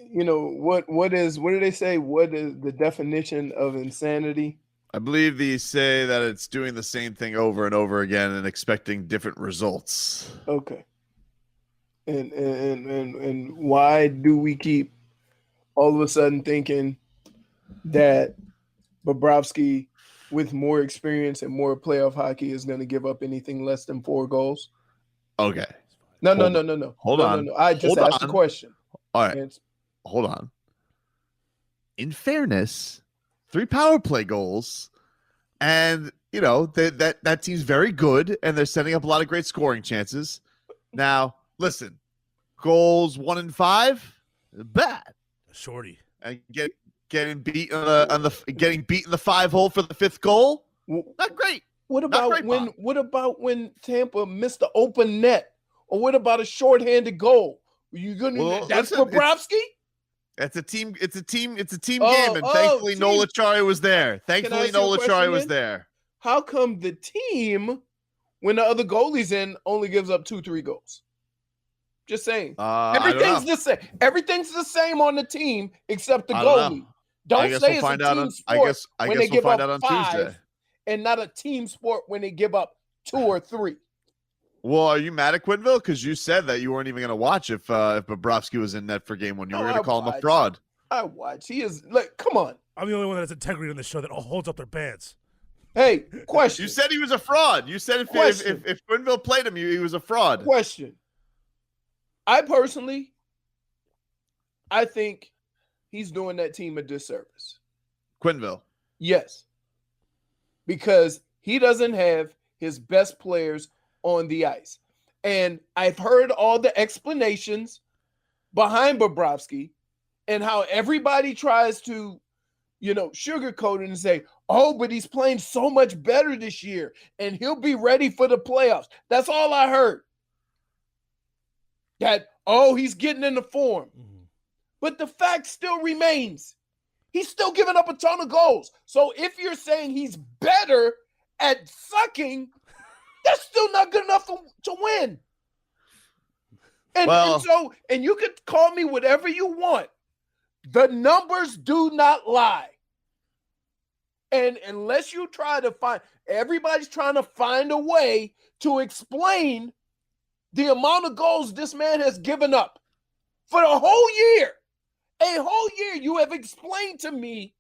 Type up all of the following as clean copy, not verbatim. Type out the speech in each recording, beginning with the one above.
what do they say? What is the definition of insanity? I believe they say that it's doing the same thing over and over again and expecting different results. Okay. And why do we keep all of a sudden thinking that Bobrovsky, with more experience and more playoff hockey, is going to give up anything less than 4 goals? Okay. No. Hold on. I just asked the question. All right. Hold on. In fairness, 3 power play goals, and that team's very good, and they're setting up a lot of great scoring chances. Now, listen, goals 1 and 5, bad. Shorty. And getting beat on getting beat in the 5-hole for the 5th goal, not great. What about when Tampa missed the open net, or what about a shorthanded goal? That's Bobrovsky? It's a team game, and thankfully Nola Chari was there. How come the team, when the other goalie's in, only gives up 2-3 goals? Just saying. Everything's the same. Everything's the same on the team except the goalie. Don't say it's a team sport when they give up 5, and not a team sport when they give up 2 or 3. Well, are you mad at Quenneville? Because you said that you weren't even going to watch if Bobrovsky was in net for game 1. You were going to call him a fraud. I watch. He is like, come on. I'm the only one that has integrity on the show that holds up their pants. Hey, question. You said he was a fraud. You said if Quenneville played him, he was a fraud. Question. I think he's doing that team a disservice. Quenneville. Yes. Because he doesn't have his best players on the ice. And I've heard all the explanations behind Bobrovsky and how everybody tries to, sugarcoat it and say, oh, but he's playing so much better this year and he'll be ready for the playoffs. That's all I heard. That, he's getting into form. Mm-hmm. But the fact still remains. He's still giving up a ton of goals. So if you're saying he's better at sucking, that's still not good enough to win. And you could call me whatever you want. The numbers do not lie. And unless you everybody's trying to find a way to explain the amount of goals this man has given up for the whole year. A whole year you have explained to me,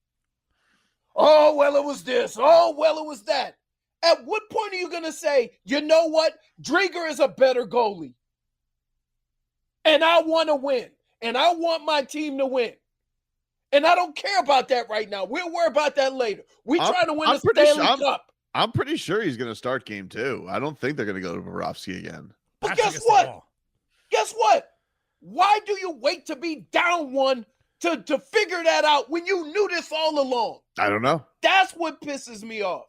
oh, well, it was this. Oh, well, it was that. At what point are you going to say, you know what? Driedger is a better goalie. And I want to win. And I want my team to win. And I don't care about that right now. We'll worry about that later. We try to win the Stanley Cup. I'm pretty sure he's going to start game 2. I don't think they're going to go to Bobrovsky again. But guess what? Guess what? Why do you wait to be down 1 to figure that out when you knew this all along? I don't know. That's what pisses me off.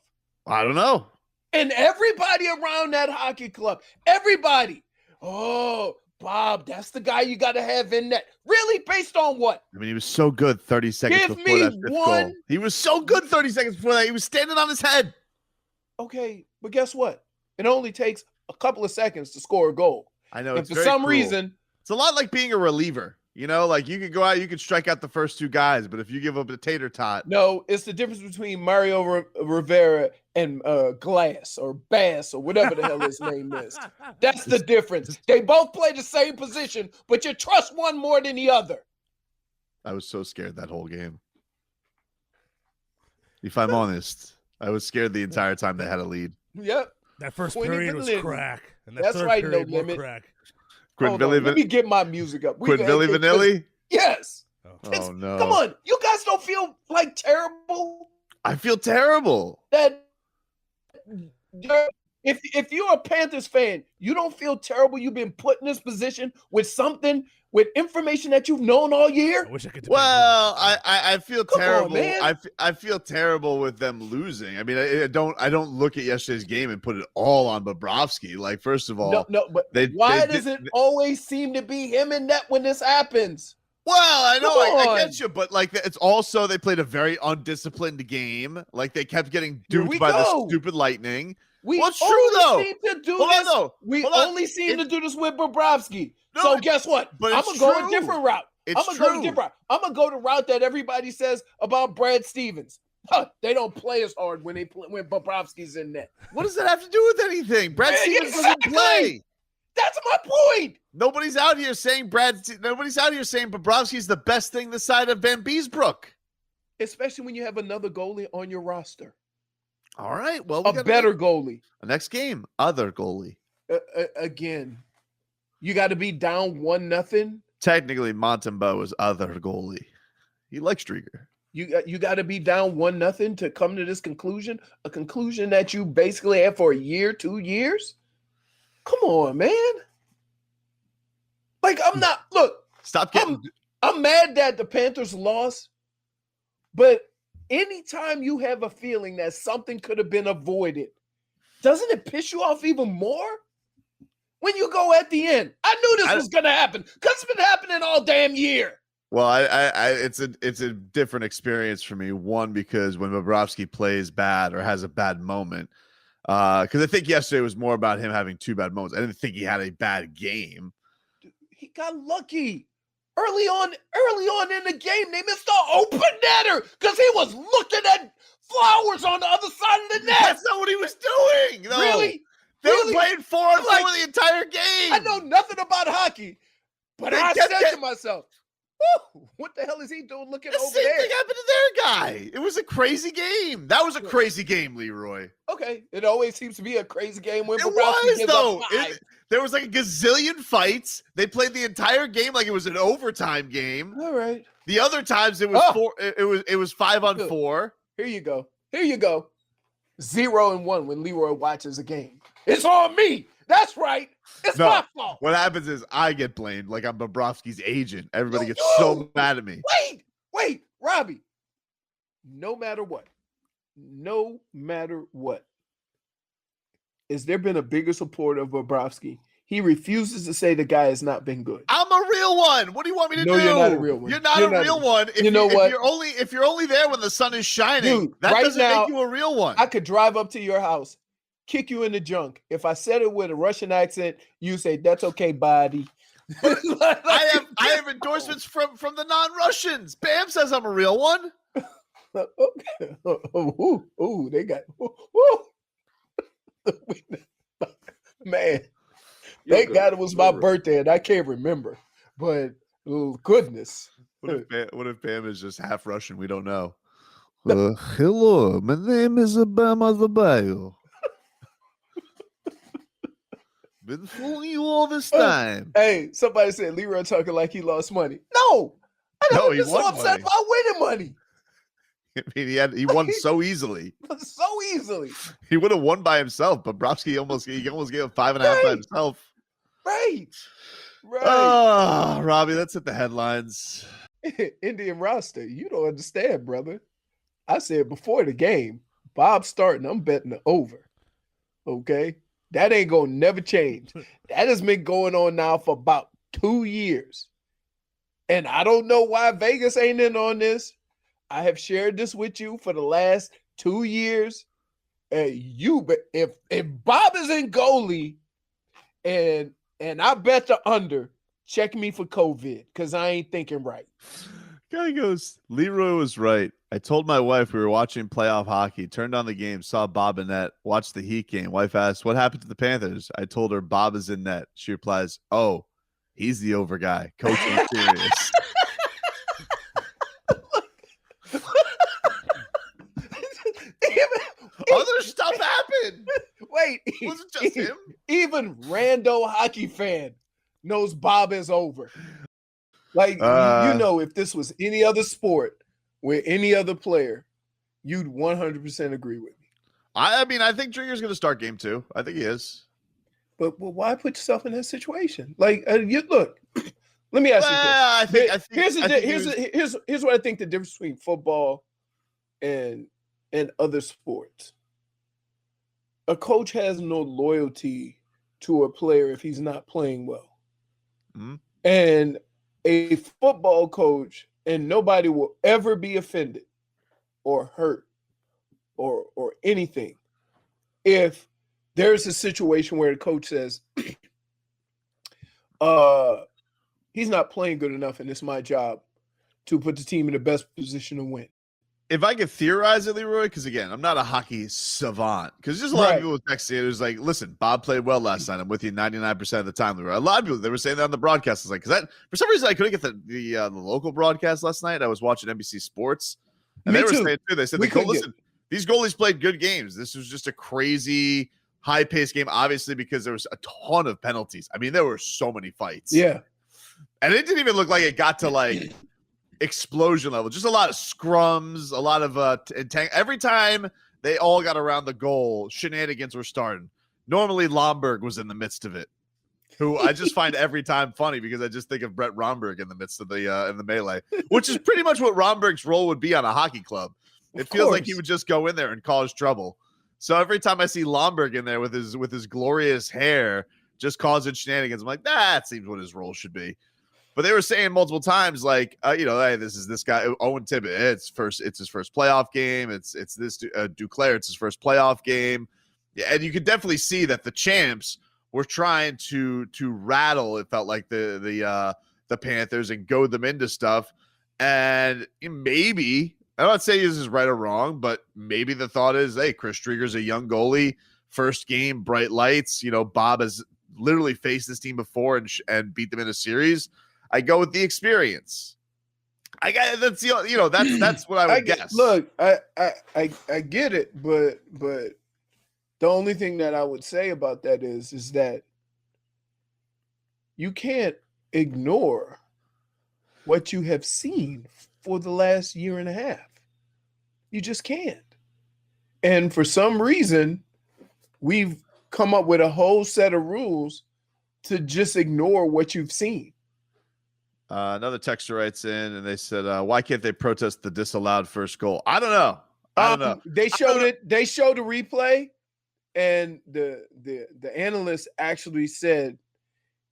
I don't know. And everybody around that hockey club, everybody, oh, Bob, that's the guy you got to have in net. Really? Based on what? I mean, he was so good 30 seconds before that 5th goal. He was so good 30 seconds before that. He was standing on his head. Okay, but guess what? It only takes a couple of seconds to score a goal. I know. And for some reason, it's a lot like being a reliever. Like you could go out, you could strike out the first 2 guys, but if you give up a tater tot. No, it's the difference between Mario Rivera and Glass or Bass or whatever the hell his name is. That's the difference. They both play the same position, but you trust one more than the other. I was so scared that whole game. If I'm honest, I was scared the entire time they had a lead. Yep. That first period was crack. And that That's third right, period No Limit. Crack. Let me get my music up. Quenneville Vanilli? Yes. Oh, no. Come on. You guys don't feel like terrible? I feel terrible. That if you're a Panthers fan, you don't feel terrible you've been put in this position with information that you've known all year? I wish I could. Well, I feel terrible. On, man. I feel terrible with them losing. I mean, I don't look at yesterday's game and put it all on Bobrovsky. Like, first of all, no, but why does it always seem to be him in net when this happens? Well, I know, I get you, but like it's also they played a very undisciplined game. Like they kept getting duped by the stupid Lightning. Only seem to do this with Bobrovsky. No, so guess what? I'm gonna go a different route. It's I'm true. I'm gonna go the route that everybody says about Brad Stevens. They don't play as hard when Bobrovsky's in net. What does that have to do with anything? Brad Stevens doesn't play. That's my point. Nobody's out here saying Bobrovsky's the best thing this side of Van Beesbrook. Especially when you have another goalie on your roster. All right. Well, a better goalie. Next game, other goalie. Again, you got to be down 1-0. Technically, Montembeau is other goalie. He likes Driedger. You got to be down 1-0 to come to this conclusion. A conclusion that you basically had for a year, 2 years. Come on, man. Like, I'm not. Look, stop getting. I'm mad that the Panthers lost, but anytime you have a feeling that something could have been avoided, doesn't it piss you off even more? When you go at the end, I knew this was going to happen because it's been happening all damn year. Well, it's a different experience for me. One, because when Bobrovsky plays bad or has a bad moment, because I think yesterday was more about him having 2 bad moments. I didn't think he had a bad game. He got lucky early on in the game. They missed the open netter because he was looking at flowers on the other side of the net. That's not what he was doing. No. Really? They were playing 4-on-4 the entire game. I know nothing about hockey, but I said to myself, what the hell is he doing looking over there? The same thing happened to their guy. It was a crazy game. That was a crazy game, Leroy. Okay. It always seems to be a crazy game when it Bobrovsky gives though. up 5. There was like a gazillion fights. They played the entire game like it was an overtime game. All right. The other times it was 5-on-4. Here you go. 0-1 when Leroy watches a game. It's on me. That's right. It's my fault. What happens is I get blamed like I'm Bobrovsky's agent. Everybody gets so mad at me. Wait, Robbie. No matter what, has there been a bigger supporter of Bobrovsky? He refuses to say the guy has not been good. I'm a real one. What do you want me to do? No, you're not a real one. You're not a real one. You know what? If you're only there when the sun is shining, dude, that right doesn't now, make you a real one. I could drive up to your house, kick you in the junk. If I said it with a Russian accent, you say, "That's okay, buddy." I have endorsements from the non-Russians. Bam says I'm a real one. Okay. Oh, they got man. Thank God it was my birthday and I can't remember. But goodness. What if Bam is just half Russian? We don't know. Hello, my name is Bam Adebayo. Been fooling you all this time. Hey, somebody said Leroy talking like he lost money. No, I never been so upset about winning money. I mean, he won so easily. So easily. He would have won by himself, but Bobrovsky almost gave him 5.5 by himself. Right. Oh, Robbie, let's hit the headlines. Indian roster. You don't understand, brother. I said before the game, Bob's starting. I'm betting the over. Okay. That ain't gonna never change. That has been going on now for about 2 years. And I don't know why Vegas ain't in on this. I have shared this with you for the last 2 years. If Bob is in goalie and I bet the under, check me for COVID because I ain't thinking right. Guy goes, Leroy was right. I told my wife we were watching playoff hockey, turned on the game, saw Bob in net, watched the Heat game. Wife asked, what happened to the Panthers? I told her Bob is in net. She replies, oh, he's the over guy. Coaching serious. Other stuff happened. Wait, it wasn't just him. Even rando hockey fan knows Bob is over. Like, you know, if this was any other sport with any other player, you'd 100% agree with me. I mean, I think Driedger's going to start game 2. I think he is. But why put yourself in that situation? Like, you look. Let me ask you this. Here's what I think the difference between football and other sports. A coach has no loyalty to a player if he's not playing well. Mm-hmm. And a football coach, and nobody will ever be offended or hurt or anything if there's a situation where the coach says, He's not playing good enough, and it's my job to put the team in the best position to win. If I could theorize it, Leroy, because again, I'm not a hockey savant. Because there's a lot of people with texting. It was like, listen, Bob played well last night. I'm with you 99% of the time, Leroy. A lot of people, they were saying that on the broadcast. It's like, because for some reason I couldn't get the local broadcast last night. I was watching NBC Sports, and they were saying too. They said, listen, these goalies played good games. This was just a crazy high-paced game, obviously, because there was a ton of penalties. I mean, there were so many fights. Yeah, and it didn't even look like it got to like explosion level. Just a lot of scrums, a lot of every time they all got around the goal, shenanigans were starting. Normally Lomberg was in the midst of it, who I just find every time funny because I just think of Brett Romberg in the midst of the in the melee, which is pretty much what Romberg's role would be on a hockey club. It feels like he would just go in there and cause trouble. So every time I see Lomberg in there with his glorious hair just causing shenanigans, I'm like, that seems what his role should be. But they were saying multiple times, like, hey, this guy, Owen Tippett. It's his first playoff game. It's this Duclair. It's his first playoff game. Yeah, and you could definitely see that the champs were trying to rattle. It felt like the Panthers and goad them into stuff. And maybe I'm not saying this is right or wrong, but maybe the thought is, hey, Chris Driedger's a young goalie, first game, bright lights. Bob has literally faced this team before and beat them in a series. I go with the experience. That's what I would guess. Look, I get it, but the only thing that I would say about that is that you can't ignore what you have seen for the last year and a half. You just can't. And for some reason, we've come up with a whole set of rules to just ignore what you've seen. Another texter writes in and they said, why can't they protest the disallowed first goal? I don't know. They showed it. They showed the replay, and the analyst actually said,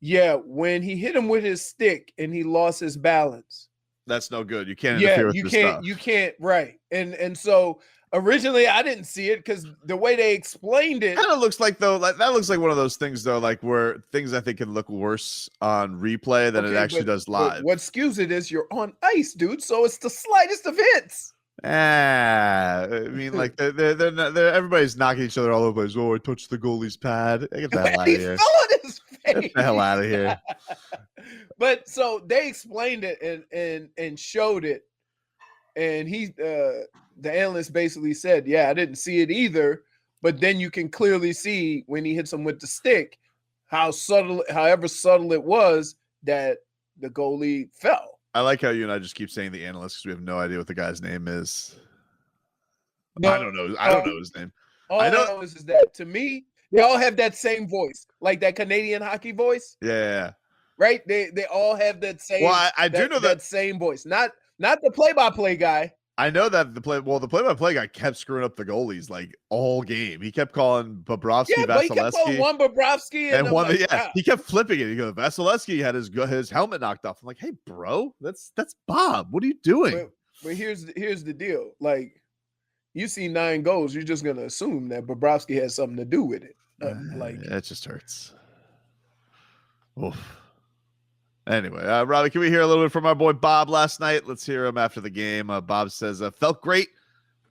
yeah, when he hit him with his stick and he lost his balance. That's no good. You can't interfere with this stuff. You can't, right. And so originally I didn't see it because the way they explained it kind of looks like, though, that looks like one of those things, though, like where things I think can look worse on replay than it actually does live. What skews it is you're on ice, dude. So it's the slightest of hits. I mean, like they're everybody's knocking each other all over the place. Oh, I touched the goalie's pad. Get the hell out of here. Fell on his face. Get the hell out of here. But so they explained it and showed it, and the analyst basically said, yeah, I didn't see it either, but then you can clearly see when he hits him with the stick however subtle it was that the goalie fell. I like how you and I just keep saying the analyst because we have no idea what the guy's name is. No, I don't know his name. All I know is that, to me, they all have that same voice, like that Canadian hockey voice. Yeah. Right? They all have that same. Well, I do know that same voice, not the play-by-play guy. I know that the play-by-play guy kept screwing up the goalies like all game. He kept calling Bobrovsky, Vasilevsky. But he kept calling one Bobrovsky and one. He kept flipping it. He goes, Vasilevsky had his helmet knocked off. I'm like, hey, bro, that's Bob. What are you doing? But here's the deal. Like, you see 9 goals, you're just gonna assume that Bobrovsky has something to do with it. It just hurts. Oof. Anyway, Robbie, can we hear a little bit from our boy Bob last night? Let's hear him after the game. Bob says, felt great.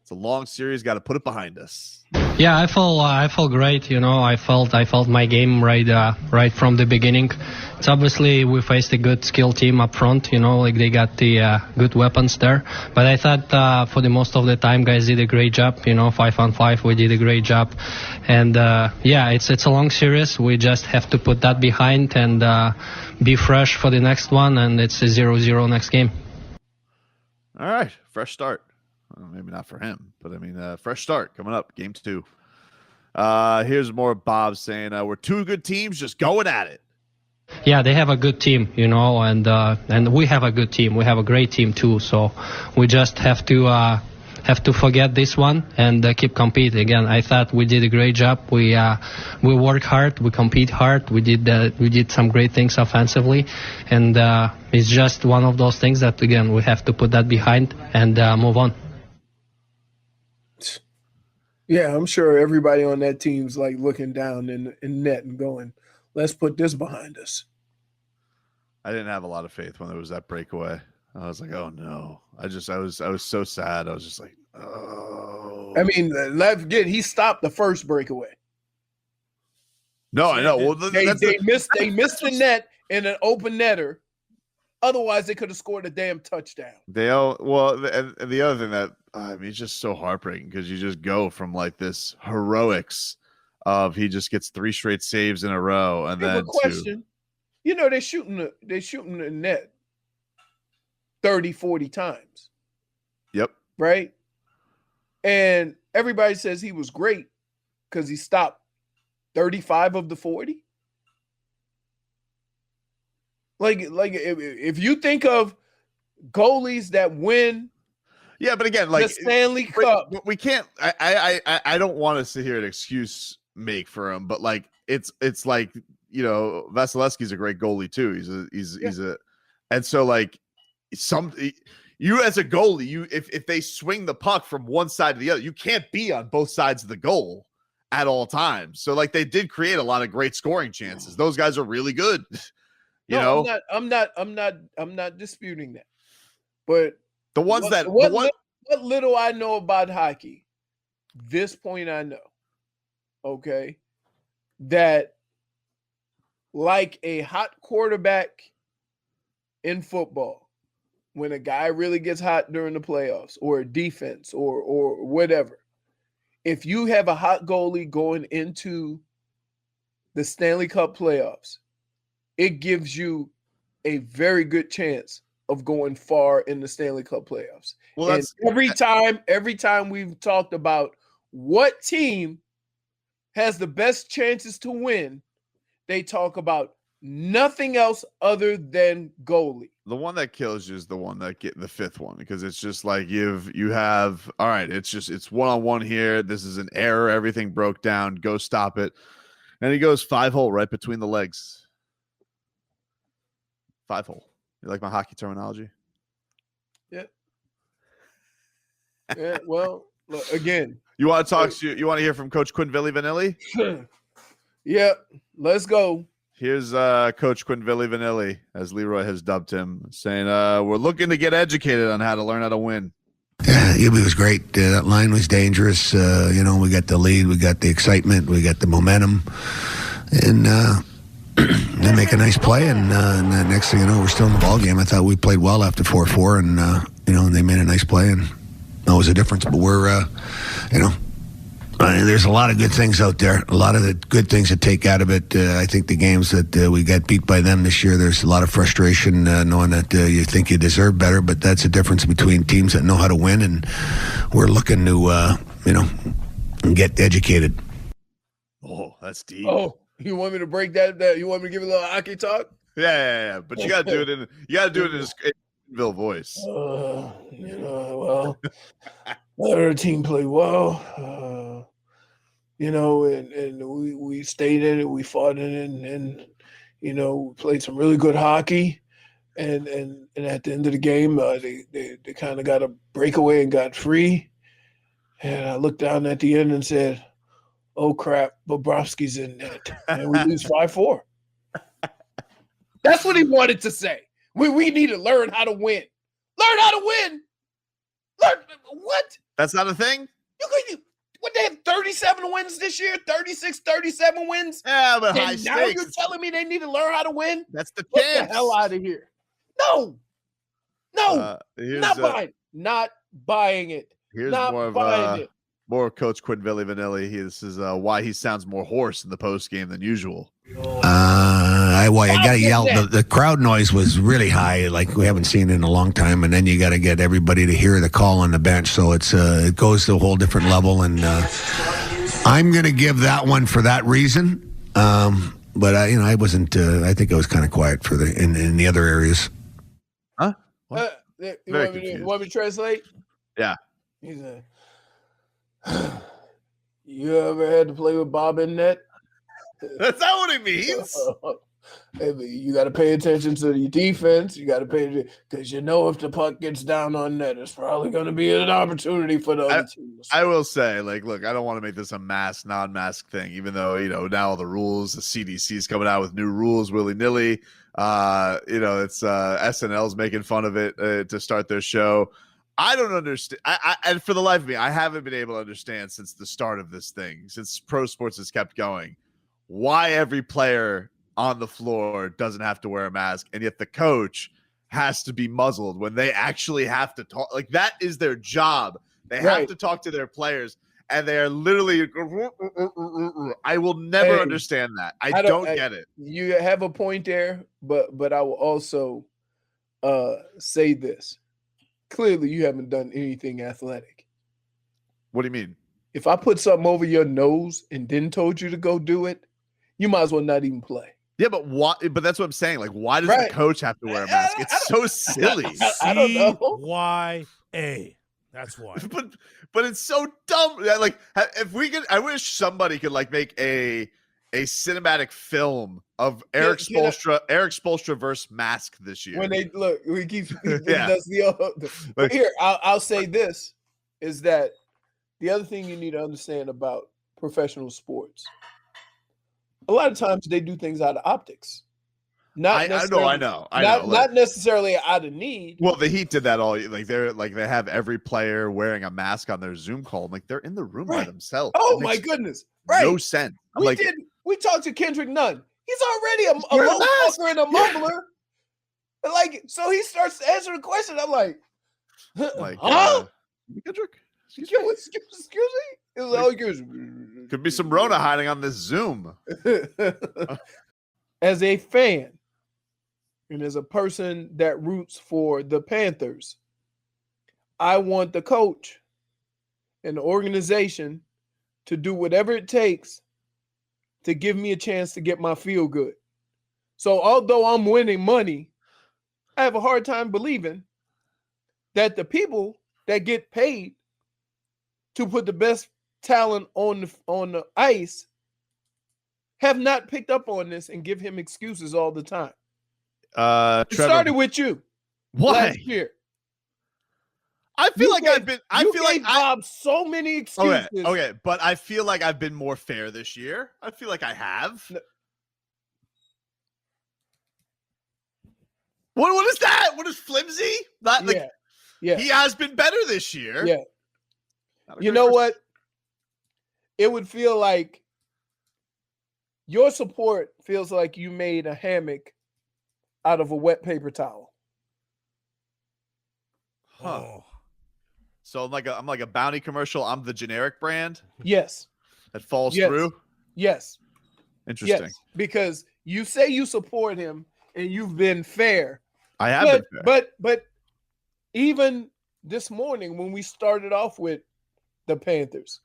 It's a long series. Got to put it behind us. Yeah, I felt great. I felt my game right from the beginning. It's obviously we faced a good skill team up front. Like they got the good weapons there. But I thought for the most of the time, guys did a great job. 5-on-5, we did a great job. And it's a long series. We just have to put that behind and be fresh for the next one. And it's a 0-0 next game. All right, fresh start. Well, maybe not for him, but I mean, fresh start coming up, game 2. Here's more Bob saying, we're 2 good teams just going at it. Yeah, they have a good team, and we have a good team. We have a great team too. So we just have to forget this one and keep competing. Again, I thought we did a great job. We work hard, we compete hard. We did some great things offensively, and it's just one of those things that again we have to put that behind and move on. Yeah, I'm sure everybody on that team's like looking down in net and going, let's put this behind us. I didn't have a lot of faith when there was that breakaway. I was like, oh no. I was so sad. I was just like, oh. I mean, let's forget he stopped the first breakaway. No, I know. Well, They missed the net in an open netter. Otherwise, they could have scored a damn touchdown. And the other thing that it's just so heartbreaking because you just go from like this heroics of he just gets 3 straight saves in a row, and then question. They're shooting the net 30, 40 times. Yep. Right? And everybody says he was great because he stopped 35 of the 40. Like if you think of goalies that win, yeah, but again, like the Stanley Cup, we can't. I don't want to sit here and excuse make for him, but like it's like Vasilevsky's a great goalie too. He's a, and so like you as a goalie, if they swing the puck from one side to the other, you can't be on both sides of the goal at all times. So like they did create a lot of great scoring chances. Those guys are really good. I'm not disputing that. But what little I know about hockey, this point I know, okay, that like a hot quarterback in football, when a guy really gets hot during the playoffs or defense or whatever, if you have a hot goalie going into the Stanley Cup playoffs, it gives you a very good chance of going far in the Stanley Cup playoffs. Well, and every time we've talked about what team has the best chances to win, they talk about nothing else other than goalie. The one that kills you is the one that get the 5th one, because it's just like you have all right, it's one-on-one here. This is an error. Everything broke down. Go stop it. And he goes 5-hole right between the legs. 5-hole. You like my hockey terminology? Yeah. Yeah. Well, look, again. You want to talk to you want to hear from Coach Quenneville Vanilli? Yeah. Let's go. Here's Coach Quenneville Vanilli, as Leroy has dubbed him, saying, we're looking to get educated on how to learn how to win. Yeah, it was great. That line was dangerous. We got the lead, we got the excitement, we got the momentum, and they make a nice play, and the next thing you know, we're still in the ball game. I thought we played well after 4-4, and and they made a nice play, and that was a difference. But we're, there's a lot of good things out there, a lot of the good things to take out of it. I think the games that we got beat by them this year, there's a lot of frustration knowing that you think you deserve better, but that's the difference between teams that know how to win, and we're looking to, get educated. Oh, that's deep. Oh, you want me to break that? You want me to give you a little hockey talk? Yeah. But you got to do it in his Quenneville voice. Well, our team played well. And we stayed in it, we fought in it, and we played some really good hockey. And at the end of the game, they kind of got a breakaway and got free. And I looked down at the end and said, "Oh crap, Bobrovsky's in net," and we lose 5-4. That's what he wanted to say. We need to learn how to win. Learn how to win. Learn what? That's not a thing. What, they have 37 wins this year? 36, 37 wins? Yeah, but high now stakes. You're telling me they need to learn how to win? That's the Get chance. the hell out of here. No, not buying it. Here's not more buying of it. More Coach Quenneville Vanilli. This is why he sounds more hoarse in the post game than usual. I got to yell. The crowd noise was really high, like we haven't seen in a long time. And then you got to get everybody to hear the call on the bench, so it goes to a whole different level. And I'm going to give that one for that reason. But I wasn't. I think I was kind of quiet for in the other areas. Huh? You want me to translate? Yeah. He said, "You ever had to play with Bob in net?" That's not what it means. You got to pay attention to your defense. You got to pay because if the puck gets down on net, it's probably going to be an opportunity for the other team. I will say, look, I don't want to make this a mask, non-mask thing, even though now the rules, the CDC is coming out with new rules willy nilly. It's SNL's making fun of it to start their show. I don't understand. And for the life of me, I haven't been able to understand since the start of this thing, since pro sports has kept going, why every player on the floor doesn't have to wear a mask, and yet the coach has to be muzzled when they actually have to talk. Like, that is their job. They have to talk to their players, and they are literally. I will never understand that. I don't get it. You have a point there, but I will also say this. Clearly, you haven't done anything athletic. What do you mean? If I put something over your nose and then told you to go do it, you might as well not even play. Yeah, but why? But that's what I'm saying. Like, why does the coach have to wear a mask? It's so silly. I don't know. CYA. That's why. But it's so dumb. Like, if we could, I wish somebody could make a cinematic film of Eric Spoelstra versus Mask this year. When they look, we keep but here, I'll say this is that the other thing you need to understand about professional sports, a lot of times they do things out of optics. I know. Not necessarily out of need. Well, the Heat did that all. They have every player wearing a mask on their Zoom call. Like, they're in the room by themselves. Oh my goodness! Right? No sense. We talked to Kendrick Nunn. He's already a low talker and a mumbler. So he starts answering the question. I'm like, huh? Kendrick? Excuse me? It was could be some Rona hiding on this Zoom. As a fan and as a person that roots for the Panthers, I want the coach and the organization to do whatever it takes to give me a chance to get my feel good. So although I'm winning money, I have a hard time believing that the people that get paid to put the best talent on the ice have not picked up on this and give him excuses all the time. It started with you. Why? Last year. I feel like I've been. I feel like Bob so many excuses. Okay, but I feel like I've been more fair this year. I feel like I have. No. What is that? What is flimsy? Not like. Yeah. He has been better this year. Yeah. You know what? It would feel like your support feels like you made a hammock out of a wet paper towel. Huh. Oh. So I'm like a bounty commercial. I'm the generic brand. Yes. That falls through. Yes. Interesting. Yes. Because you say you support him and you've been fair. I have been fair. But even this morning when we started off with the Panthers,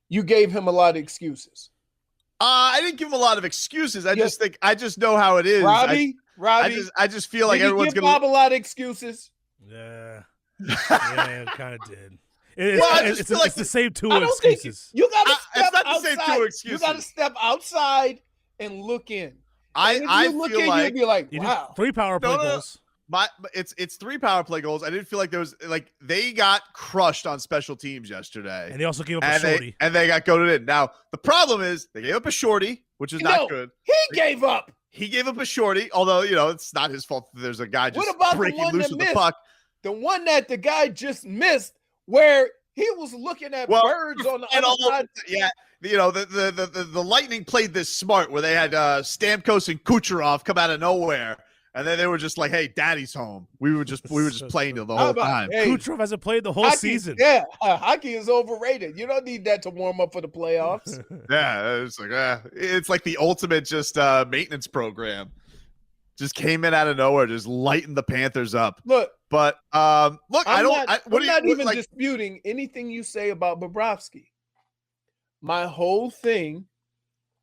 you gave him a lot of excuses. I didn't give him a lot of excuses. I just know how it is. Robbie. I just feel like everyone's gonna Bob a lot of excuses. Yeah, it kind of did. It's the same two excuses. You gotta step it's not outside. The same two excuses. You gotta step outside and look in. I feel like you'd be like, wow. 3 power play goals. It's 3 power play goals. I didn't feel like there was they got crushed on special teams yesterday, and they also gave up a shorty, and they got goaded in. Now the problem is they gave up a shorty, which is not good. He gave up a shorty, although it's not his fault. That there's a guy just breaking loose with the puck. The one that the guy just missed, where he was looking at birds on the other side. Yeah. The Lightning played this smart where they had Stamkos and Kucherov come out of nowhere. And then they were just like, "Hey, Daddy's home." We were just playing the whole time. Hey, Kucherov hasn't played the whole season. Yeah, hockey is overrated. You don't need that to warm up for the playoffs. Yeah, it's like the ultimate just maintenance program. Just came in out of nowhere, just lighting the Panthers up. I'm not even disputing anything you say about Bobrovsky. My whole thing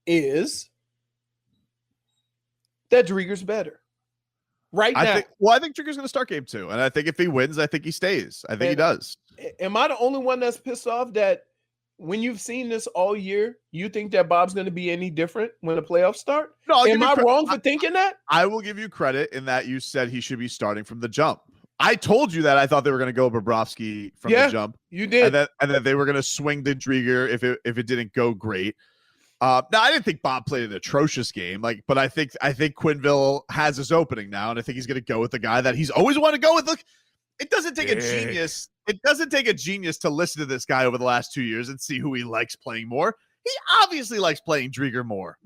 is that Driedger's better. Right now. I think Driedger's going to start game 2. And I think if he wins, I think he stays. I think he does. Am I the only one that's pissed off that when you've seen this all year, you think that Bob's going to be any different when the playoffs start? No, am I wrong for thinking that? I will give you credit in that you said he should be starting from the jump. I told you that I thought they were going to go Bobrovsky from the jump. You did, and then they were going to swing to Driedger if it didn't go great. Now I didn't think Bob played an atrocious game, but I think Quenneville has his opening now, and I think he's going to go with the guy that he's always wanted to go with. Look, it doesn't take a genius. It doesn't take a genius to listen to this guy over the last 2 years and see who he likes playing more. He obviously likes playing Driedger more.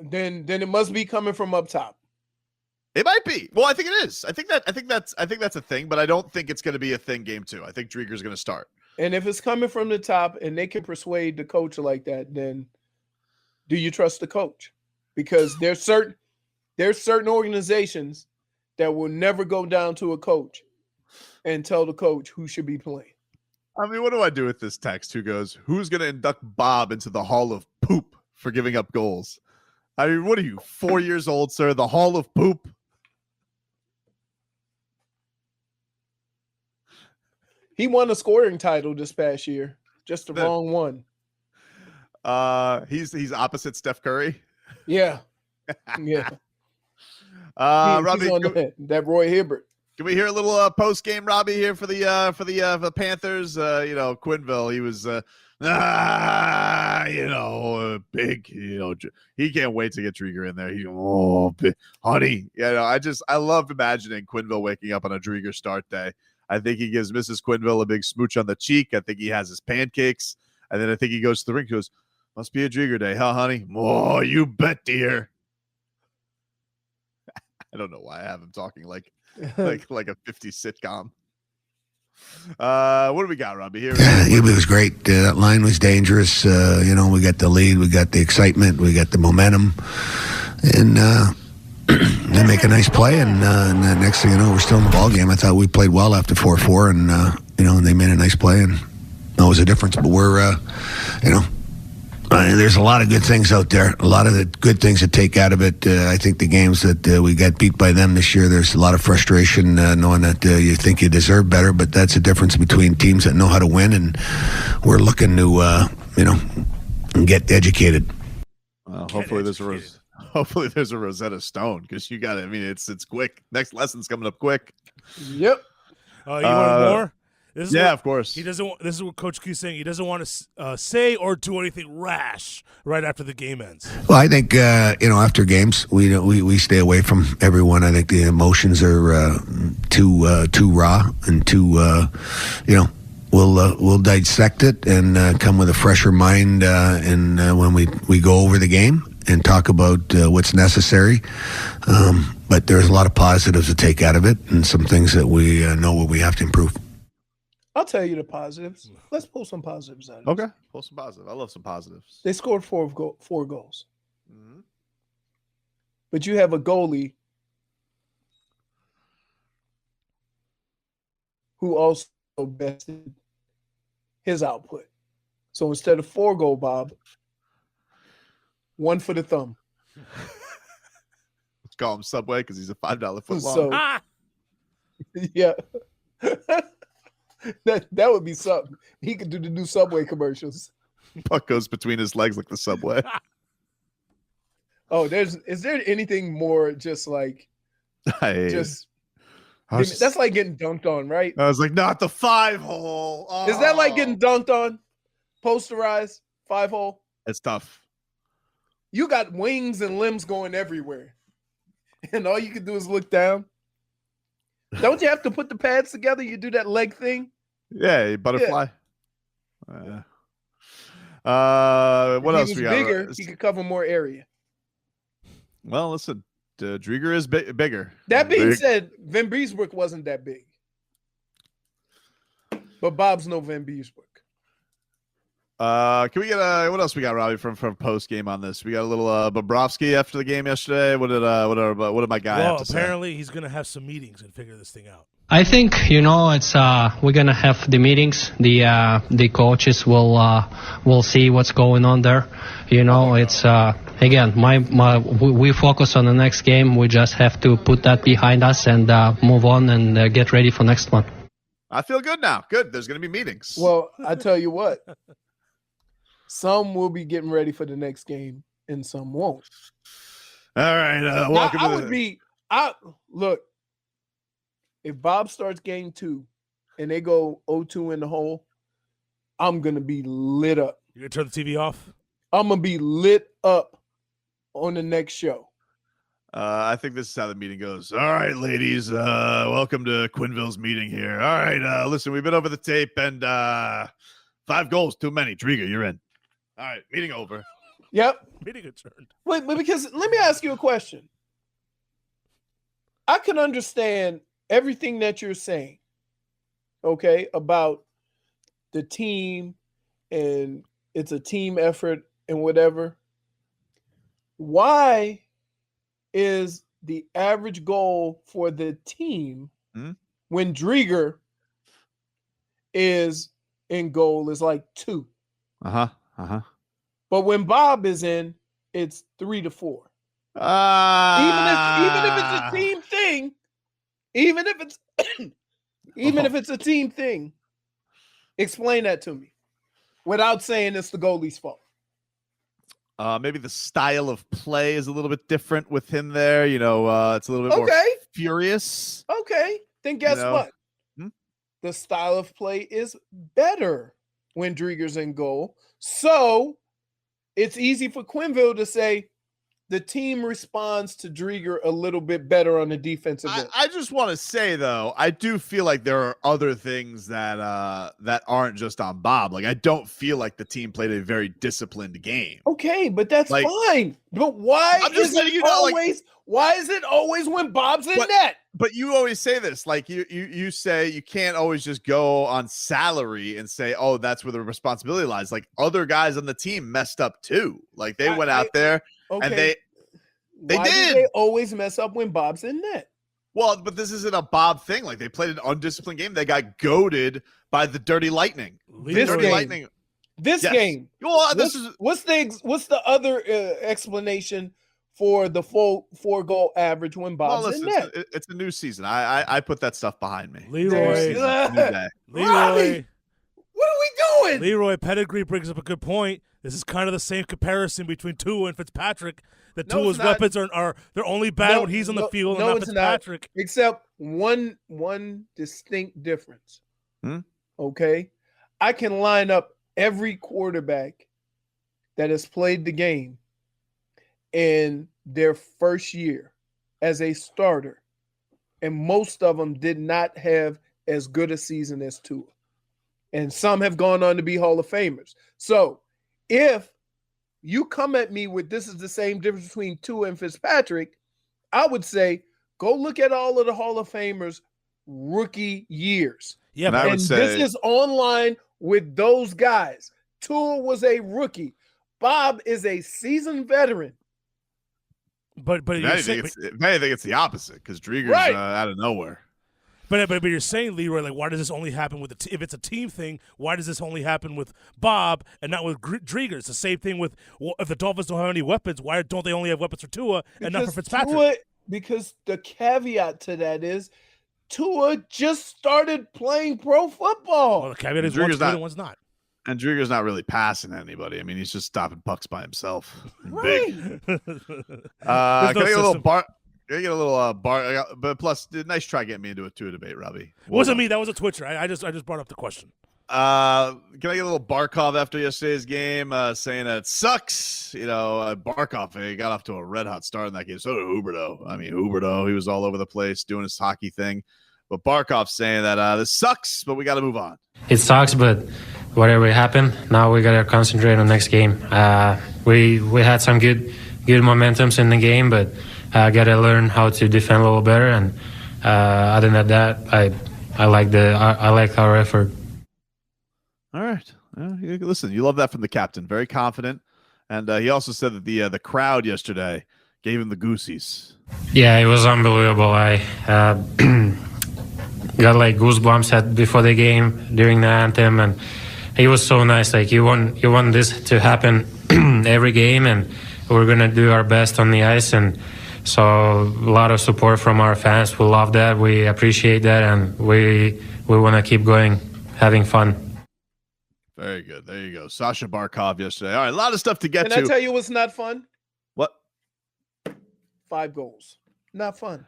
Then it must be coming from up top. It might be. Well, I think it is. I think that's a thing, but I don't think it's going to be a thing game 2. I think Driedger's going to start. And if it's coming from the top and they can persuade the coach like that, then do you trust the coach? Because there's certain organizations that will never go down to a coach and tell the coach who should be playing. I mean, what do I do with this text? Who goes, who's going to induct Bob into the Hall of Poop for giving up goals? I mean, what are you, 4 years old, sir? The Hall of Poop? He won a scoring title this past year. Just the wrong one. He's opposite Steph Curry. Yeah. Yeah. Robbie, he's on that Roy Hibbert. Can we hear a little post game, Robbie, here for the Panthers? Quenneville, he was big. He can't wait to get Driedger in there. Honey, I love imagining Quenneville waking up on a Driedger start day. I think he gives Mrs. Quenneville a big smooch on the cheek. I think he has his pancakes, and then I think he goes to the rink. He goes, "Must be a Driedger day, huh, honey?" Oh, you bet, dear. I don't know why I have him talking like a 50s sitcom. What do we got, Robbie? Here it was great. That line was dangerous. We got the lead, we got the excitement, we got the momentum, and they make a nice play. And the next thing you know, we're still in the ball game. I thought we played well after 4-4, and they made a nice play, and that was a difference. But we're, there's a lot of good things out there, a lot of the good things to take out of it. I think the games that we got beat by them this year, there's a lot of frustration knowing that you think you deserve better, but that's the difference between teams that know how to win, and we're looking to, get educated. Well, hopefully there's a Rosetta Stone, because you got it. I mean, it's quick. Next lesson's coming up quick. Yep. You want more? Of course. He doesn't. This is what Coach Q's saying. He doesn't want to say or do anything rash right after the game ends. Well, I think after games we stay away from everyone. I think the emotions are too raw and too we'll dissect it and come with a fresher mind and when we go over the game and talk about what's necessary. But there's a lot of positives to take out of it and some things that we know what we have to improve. I'll tell you the positives. Let's pull some positives out of it. Okay. Pull some positives. I love some positives. They scored four goals. Mm-hmm. But you have a goalie who also bested his output. So instead of 4-goal Bob, 1 for the thumb. Let's call him Subway because he's a $5 foot long. So, yeah. That would be something. He could do the new Subway commercials. Puck goes between his legs like the Subway. Oh, is there anything more just like that's like getting dunked on, right? I was like, not the 5-hole. Oh. Is that like getting dunked on? Posterized 5-hole? It's tough. You got wings and limbs going everywhere. And all you can do is look down. Don't you have to put the pads together? You do that leg thing? Yeah, butterfly. Yeah. What else we got? Bigger, he could cover more area. Well, listen, Driedger is bigger. That being said, Van Beesbrook wasn't that big. But Bob's no Van Beesbrook. Can we get what else we got, Robbie, from post game on this? We got a little Bobrovsky after the game yesterday. What did my guy have to say? Well, apparently he's going to have some meetings and figure this thing out. I think it's we're gonna have the meetings. The coaches will see what's going on there. It's again we focus on the next game. We just have to put that behind us and move on and get ready for next one. I feel good now. Good. There's gonna be meetings. Well, I tell you what. Some will be getting ready for the next game, and some won't. All right, welcome. Look. If Bob starts game 2 and they go 0-2 in the hole, I'm gonna be lit up. You gonna turn the TV off? I'm gonna be lit up on the next show. I think this is how the meeting goes. All right, ladies, welcome to Quenneville's meeting here. All right, listen, we've been over the tape, and 5 goals too many. Driedger, you're in. All right, meeting over. Yep. Meeting adjourned. Wait, but because let me ask you a question. I can understand everything that you're saying, okay, about the team and it's a team effort and whatever. Why is the average goal for the team when Driedger is in goal is like 2? But when Bob is in, it's 3 to 4. Even if it's a team thing, even if it's a team thing, explain that to me without saying it's the goalie's fault. Maybe the style of play is a little bit different with him there. You know, it's a little bit more furious. Okay, then guess what? The style of play is better when Driedger's in goal. So it's easy for Quenneville to say, the team responds to Driedger a little bit better on the defensive end. I just want to say, though, I do feel like there are other things that that aren't just on Bob. Like, I don't feel like the team played a very disciplined game. Okay, but that's fine. But why is it always when Bob's in net? But you always say this, like you say you can't always just go on salary and say, oh, that's where the responsibility lies. Like, other guys on the team messed up too. Like, they went out there. Okay. And they Why did. Do they always mess up when Bob's in net? Well, but this isn't a Bob thing. Like, they played an undisciplined game. They got goaded by the Dirty Lightning. This game. Well, what's the other explanation for the full 4-goal average when Bob's in net? It's a new season. I put that stuff behind me. Leroy. Robbie, what are we doing? Leroy, Pedigree brings up a good point. This is kind of the same comparison between Tua and Fitzpatrick. That Tua's weapons are they're only bad when he's on the field and not Fitzpatrick. Not. Except one distinct difference. Okay? I can line up every quarterback that has played the game in their first year as a starter. And most of them did not have as good a season as Tua. And some have gone on to be Hall of Famers. So if you come at me with this is the same difference between Tua and Fitzpatrick, I would say go look at all of the Hall of Famers' rookie years. Yeah, and this is online with those guys. Tua was a rookie. Bob is a seasoned veteran. But I think it's the opposite because Driedger's out of nowhere. But you're saying, Leroy, like, why does this only happen with if it's a team thing? Why does this only happen with Bob and not with Driedger? It's the same thing with if the Dolphins don't have any weapons. Why don't they only have weapons for Tua and not for Fitzpatrick? Because the caveat to that is Tua just started playing pro football. Well, the caveat is one's good and one's not. And Driedger's not really passing anybody. I mean, he's just stopping pucks by himself. Right. Can I get a little bar? Can I get a little bar? But plus, nice try getting me into a Tua debate, Robbie. It wasn't me. That was a Twitcher. I just brought up the question. Can I get a little Barkov after yesterday's game, saying that it sucks? You know, Barkov, he got off to a red hot start in that game. So did Huberdeau. I mean, Huberdeau, he was all over the place doing his hockey thing. But Barkov saying that this sucks, but we got to move on. It sucks, but whatever happened, now we got to concentrate on next game. We had some good momentums in the game, but got to learn how to defend a little better. And other than that, I like our effort. All right. Listen, you love that from the captain. Very confident. And he also said that the crowd yesterday gave him the goosies. Yeah, it was unbelievable. I got like goosebumps before the game during the anthem, and it was so nice. Like you want this to happen every game, and we're gonna do our best on the ice. And so a lot of support from our fans. We love that. We appreciate that, and we want to keep going, having fun. Very good. There you go. Sasha Barkov yesterday. All right, a lot of stuff to get Can to. I tell you what's not fun? What? 5 goals. Not fun.